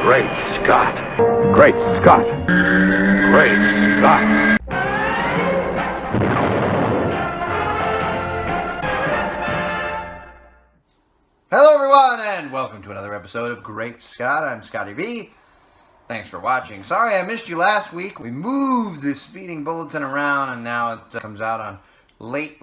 Great Scott. Great Scott. Great Scott. Hello everyone, and welcome to another episode of Great Scott. I'm Scotty V. Thanks for watching. Sorry I missed you last week. We moved the speeding bulletin around, and now it comes out on late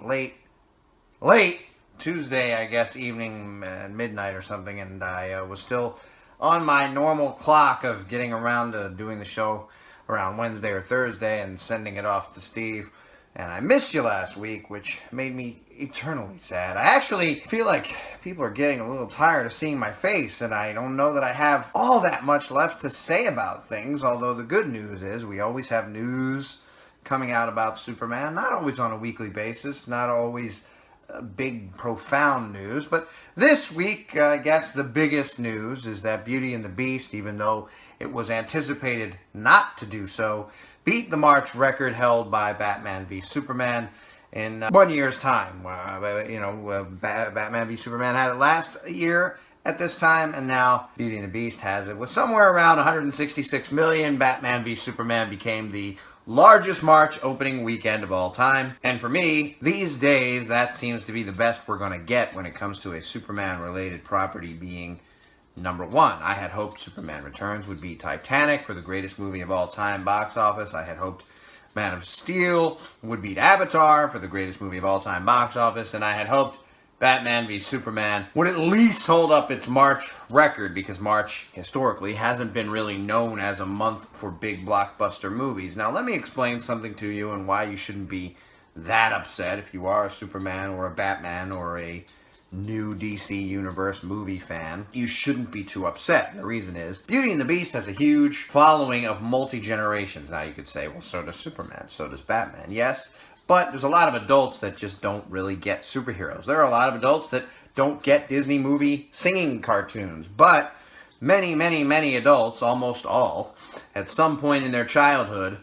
Tuesday, I guess, evening, midnight or something, and I was still on my normal clock of getting around to doing the show around Wednesday or Thursday and sending it off to Steve. And I missed you last week, which made me eternally sad. I actually feel like people are getting a little tired of seeing my face, and I don't know that I have all that much left to say about things, although the good news is we always have news coming out about Superman, not always on a weekly basis, not always big, profound news, but this week, I guess the biggest news is that Beauty and the Beast, even though it was anticipated not to do so, beat the March record held by Batman v Superman in 1 year's time. Batman v Superman had it last year at this time, and now Beauty and the Beast has it with somewhere around 166 million. Batman v Superman became the largest March opening weekend of all time. And for me, these days, that seems to be the best we're going to get when it comes to a Superman-related property being number one. I had hoped Superman Returns would beat Titanic for the greatest movie of all time box office. I had hoped Man of Steel would beat Avatar for the greatest movie of all time box office. And I had hoped Batman v Superman would at least hold up its March record, because March, historically, hasn't been really known as a month for big blockbuster movies. Now, let me explain something to you and why you shouldn't be that upset if you are a Superman or a Batman or a new DC Universe movie fan. You shouldn't be too upset. The reason is, Beauty and the Beast has a huge following of multi-generations. Now, you could say, well, so does Superman, so does Batman. Yes, but there's a lot of adults that just don't really get superheroes. There are a lot of adults that don't get Disney movie singing cartoons. But many, many, many adults, almost all, at some point in their childhood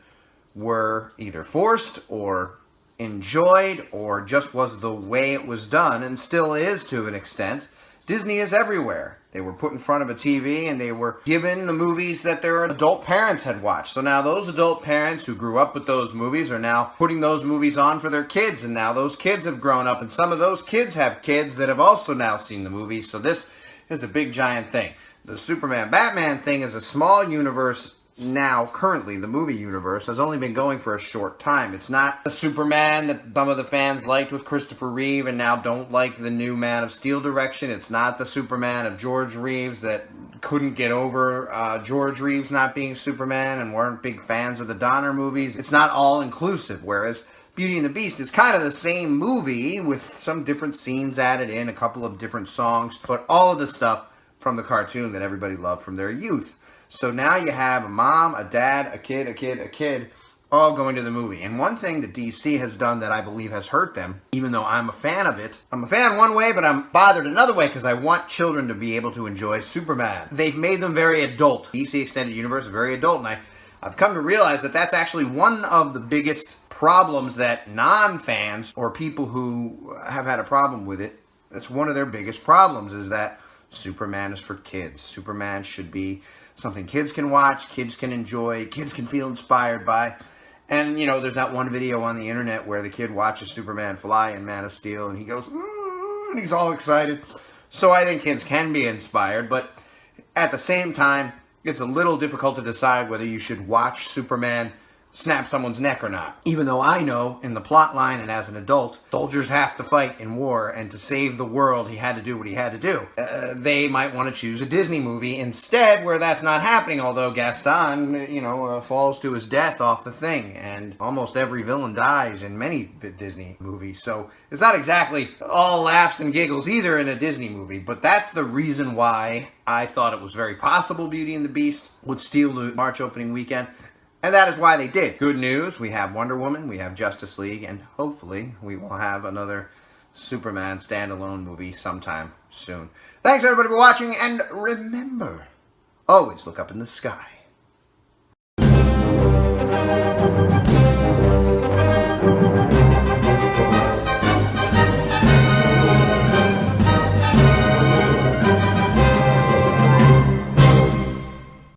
were either forced or enjoyed or just was the way it was done, and still is to an extent. Disney is everywhere. They were put in front of a TV and they were given the movies that their adult parents had watched. So now those adult parents who grew up with those movies are now putting those movies on for their kids, and now those kids have grown up, and some of those kids have kids that have also now seen the movies. So this is a big giant thing. The Superman-Batman thing is a small universe now. Currently, the movie universe has only been going for a short time. It's not the Superman that some of the fans liked with Christopher Reeve and now don't like the new Man of Steel direction. It's not the Superman of George Reeves that couldn't get over George Reeves not being Superman and weren't big fans of the Donner movies. It's not all-inclusive, whereas Beauty and the Beast is kind of the same movie with some different scenes added in, a couple of different songs, but all of the stuff from the cartoon that everybody loved from their youth. So now you have a mom, a dad, a kid, all going to the movie. And one thing that DC has done that I believe has hurt them, even though I'm a fan of it, I'm a fan one way, but I'm bothered another way because I want children to be able to enjoy Superman. They've made them very adult. DC Extended Universe is very adult, and I've come to realize that that's actually one of the biggest problems that non-fans or people who have had a problem with it, that's one of their biggest problems, is that Superman is for kids. Superman should be something kids can watch, kids can enjoy, kids can feel inspired by. And, you know, there's that one video on the internet where the kid watches Superman fly in Man of Steel, and he goes, and he's all excited. So I think kids can be inspired, but at the same time, it's a little difficult to decide whether you should watch Superman snap someone's neck or not. Even though I know, in the plot line and as an adult, soldiers have to fight in war, and to save the world, he had to do what he had to do. They might want to choose a Disney movie instead, where that's not happening, although Gaston, falls to his death off the thing, and almost every villain dies in many Disney movies, so it's not exactly all laughs and giggles either in a Disney movie, but that's the reason why I thought it was very possible Beauty and the Beast would steal the March opening weekend. And that is why they did. Good news, we have Wonder Woman, we have Justice League, and hopefully we will have another Superman standalone movie sometime soon. Thanks everybody for watching, and remember, always look up in the sky.